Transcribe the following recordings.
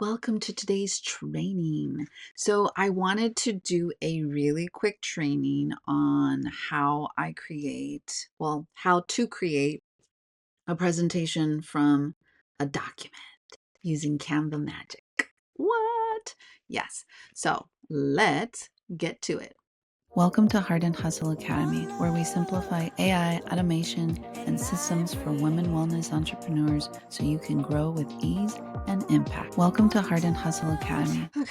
welcome to today's training. So I wanted to do a really quick training on how to create a presentation from a document using Canva Magic. What? Yes. So let's get to it. Welcome to Heart and Hustle Academy, where we simplify AI, automation, and systems for women wellness entrepreneurs so you can grow with ease and impact. Welcome to Heart and Hustle Academy. Okay,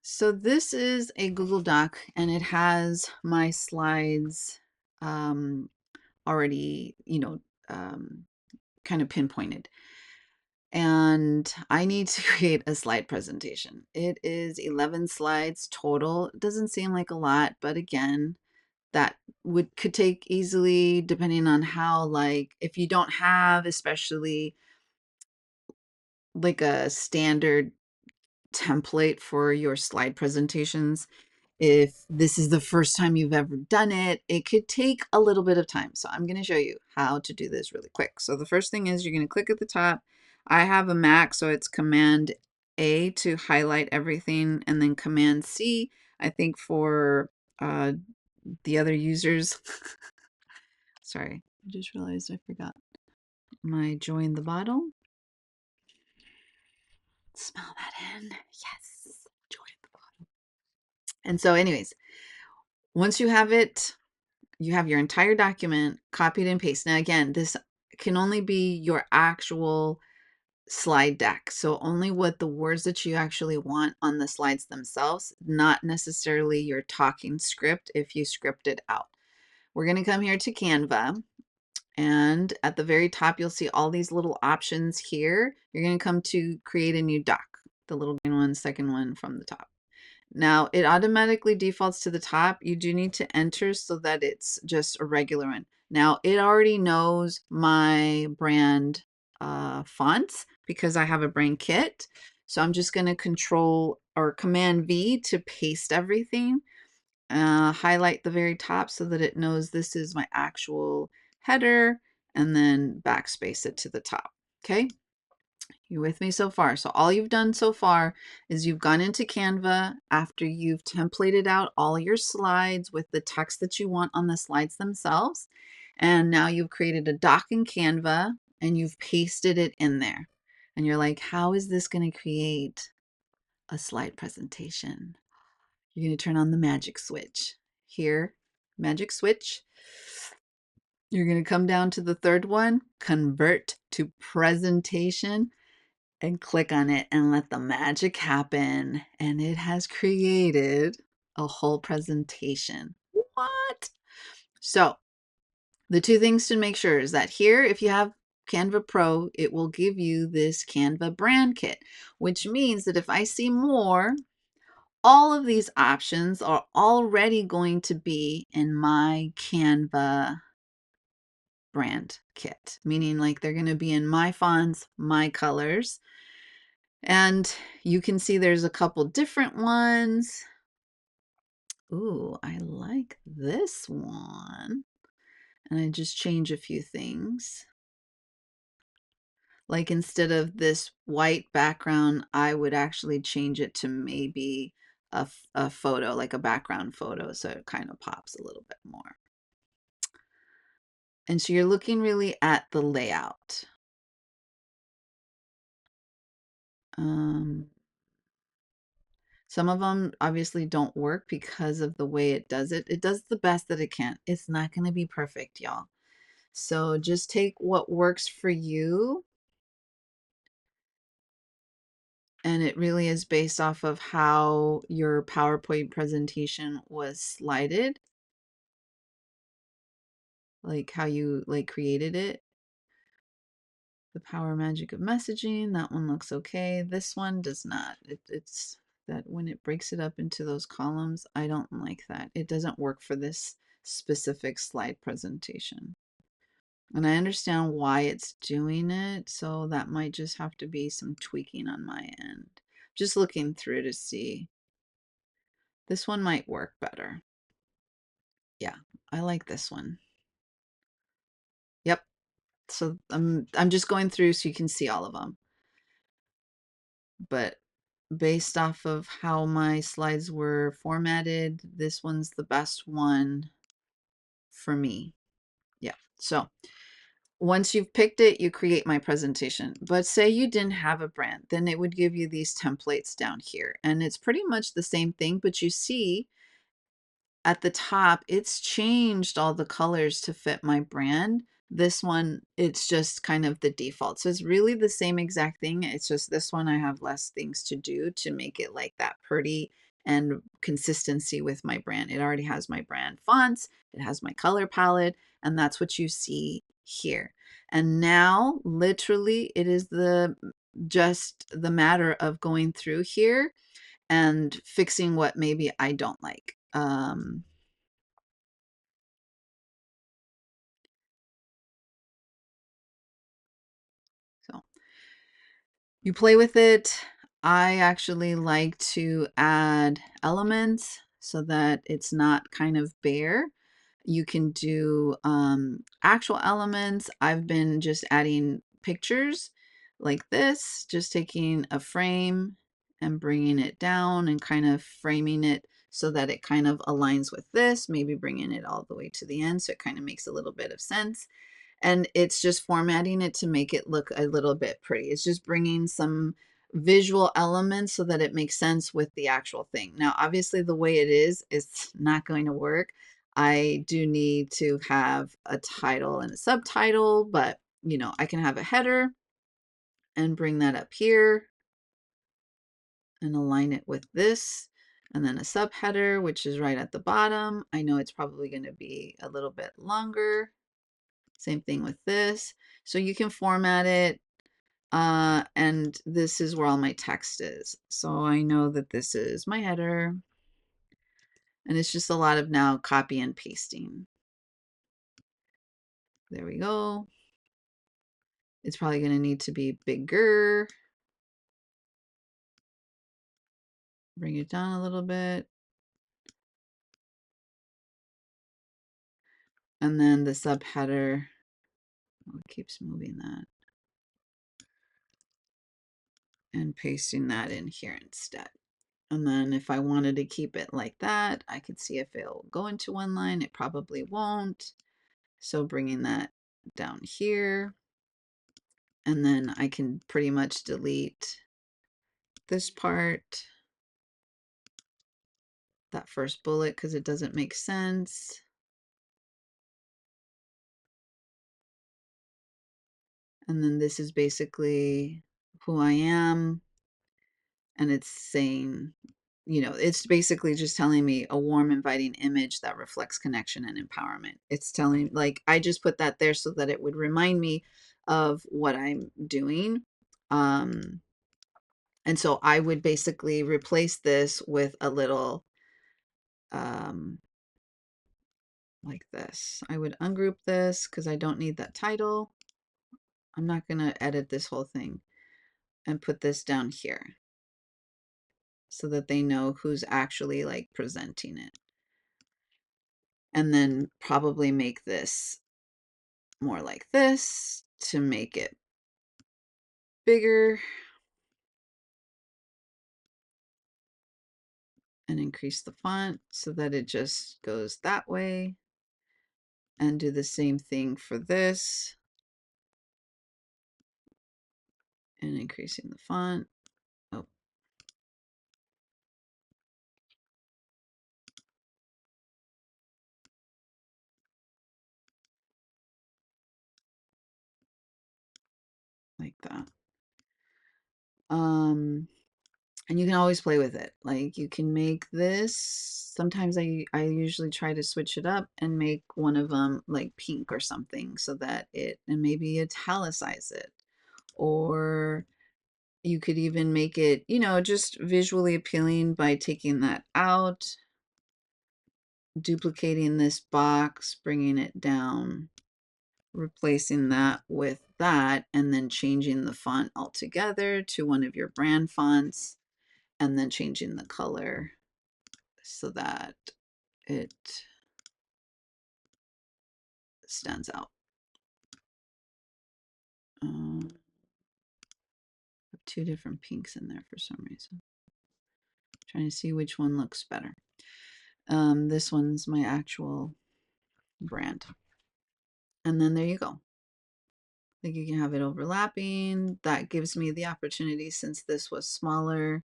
so this is a Google Doc and it has my slides already, kind of pinpointed. And I need to create a slide presentation. It is 11 slides total. It doesn't seem like a lot, but again, that could take easily, depending on how, like, if you don't have especially like a standard template for your slide presentations, if this is the first time you've ever done it, it could take a little bit of time. So I'm going to show you how to do this really quick. So the first thing is you're going to click at the top. I have a Mac, so it's Command A to highlight everything, and then Command C, I think, for the other users. Sorry, I just realized I forgot my join the bottle. Smell that in. Yes, join the bottle. And so anyways, once you have it, you have your entire document copied and pasted. Now again, this can only be your actual slide deck. So only what the words that you actually want on the slides themselves, not necessarily your talking script if you script it out. We're going to come here to Canva. And at the very top, you'll see all these little options here. You're going to come to create a new doc, the little green one, second one from the top. Now it automatically defaults to the top. You do need to enter so that it's just a regular one. Now it already knows my brand fonts because I have a brand kit. So I'm just going to control or Command V to paste everything. Highlight the very top so that it knows this is my actual header, and then backspace it to the top. Okay, you with me so far? So all you've done so far is you've gone into Canva after you've templated out all your slides with the text that you want on the slides themselves. And now you've created a doc in Canva and you've pasted it in there. And you're like, how is this going to create a slide presentation? You're going to turn on the magic switch. Here, magic switch. You're going to come down to the third one, convert to presentation, and click on it and let the magic happen. And it has created a whole presentation. What? So the two things to make sure is that here, if you have Canva Pro, it will give you this Canva brand kit, which means that if I see more, all of these options are already going to be in my Canva brand kit, meaning like they're going to be in my fonts, my colors. And you can see there's a couple different ones. Ooh, I like this one. And I just change a few things. Like instead of this white background, I would actually change it to maybe a photo, like a background photo, so it kind of pops a little bit more. And so you're looking really at the layout. Some of them obviously don't work because of the way it does it. It does the best that it can. It's not going to be perfect, y'all. So just take what works for you. And it really is based off of how your PowerPoint presentation was slided, like how you created it. The power magic of messaging, that one looks okay. This one does not. It's that when it breaks it up into those columns, I don't like that. It doesn't work for this specific slide presentation. And I understand why it's doing it, so that might just have to be some tweaking on my end. Just looking through to see. This one might work better. Yeah, I like this one. Yep. So I'm just going through so you can see all of them. But based off of how my slides were formatted, this one's the best one for me. Yeah. So once you've picked it, you create my presentation. But say you didn't have a brand, then it would give you these templates down here. And it's pretty much the same thing, but you see at the top, it's changed all the colors to fit my brand. This one, it's just kind of the default. So it's really the same exact thing. It's just this one, I have less things to do to make it like that pretty and consistency with my brand. It already has my brand fonts, it has my color palette, and that's what you see here. And now literally it is just the matter of going through here and fixing what maybe I don't like. So you play with it. I actually like to add elements so that it's not kind of bare. You can do actual elements. I've been just adding pictures like this, just taking a frame and bringing it down and kind of framing it so that it kind of aligns with this, maybe bringing it all the way to the end so it kind of makes a little bit of sense. And it's just formatting it to make it look a little bit pretty. It's just bringing some visual elements so that it makes sense with the actual thing. Now, obviously, the way it is not going to work. I do need to have a title and a subtitle, but I can have a header and bring that up here and align it with this. And then a subheader, which is right at the bottom. I know it's probably going to be a little bit longer. Same thing with this. So you can format it. And this is where all my text is. So I know that this is my header. And it's just a lot of now copy and pasting. There we go. It's probably going to need to be bigger. Bring it down a little bit. And then the subheader, oh, it keeps moving that. And pasting that in here instead. And then if I wanted to keep it like that, I could see if it'll go into one line. It probably won't. So bringing that down here. And then I can pretty much delete this part, that first bullet, because it doesn't make sense. And then this is basically who I am. And it's saying, it's basically just telling me a warm, inviting image that reflects connection and empowerment. It's telling, like, I just put that there so that it would remind me of what I'm doing. And so I would basically replace this with a little, like this. I would ungroup this because I don't need that title. I'm not going to edit this whole thing and put this down here so that they know who's actually like presenting it. And then probably make this more like this to make it bigger and increase the font so that it just goes that way. And do the same thing for this and increasing the font. Oh, like that. And you can always play with it. Like you can make this. Sometimes I usually try to switch it up and make one of them like pink or something so that and maybe italicize it. Or you could even make it, just visually appealing by taking that out, duplicating this box, bringing it down, replacing that with that, and then changing the font altogether to one of your brand fonts, and then changing the color so that it stands out. I have two different pinks in there for some reason. Trying to see which one looks better. This one's my actual brand. And then there you go. Like you can have it overlapping. That gives me the opportunity, since this was smaller,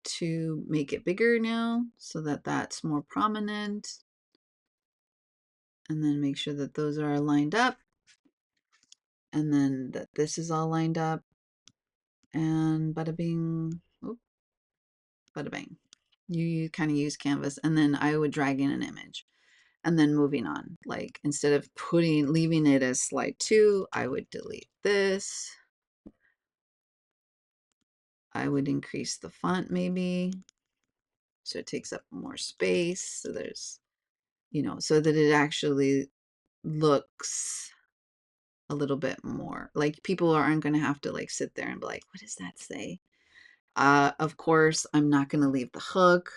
to make it bigger now so that that's more prominent. And then make sure that those are lined up. And then that this is all lined up. And bada bing, oop, bada bang. You kind of use Canvas, and then I would drag in an image. And then moving on, like instead of leaving it as slide 2, I would delete this. I would increase the font maybe, so it takes up more space. So there's, so that it actually looks a little bit more like people aren't going to have to like sit there and be like, what does that say? Of course, I'm not going to leave the hook,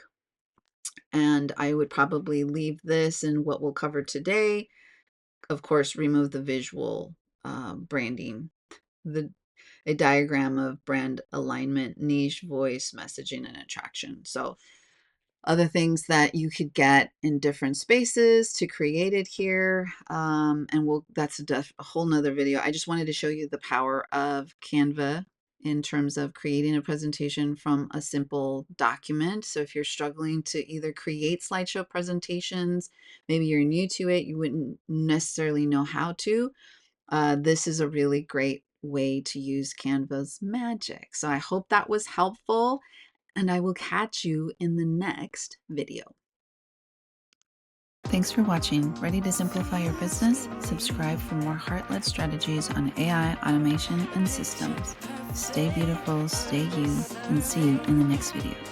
and I would probably leave this in what we'll cover today. Of course, remove the visual branding, a diagram of brand alignment, niche, voice, messaging, and attraction. So other things that you could get in different spaces to create it here. And that's a whole nother video. I just wanted to show you the power of Canva in terms of creating a presentation from a simple document. So if you're struggling to either create slideshow presentations, maybe you're new to it, you wouldn't necessarily know how to, this is a really great way to use Canva's magic. So I hope that was helpful, and I will catch you in the next video. Thanks for watching. Ready to simplify your business? Subscribe for more heart-led strategies on AI, automation, and systems. Stay beautiful, stay you, and see you in the next video.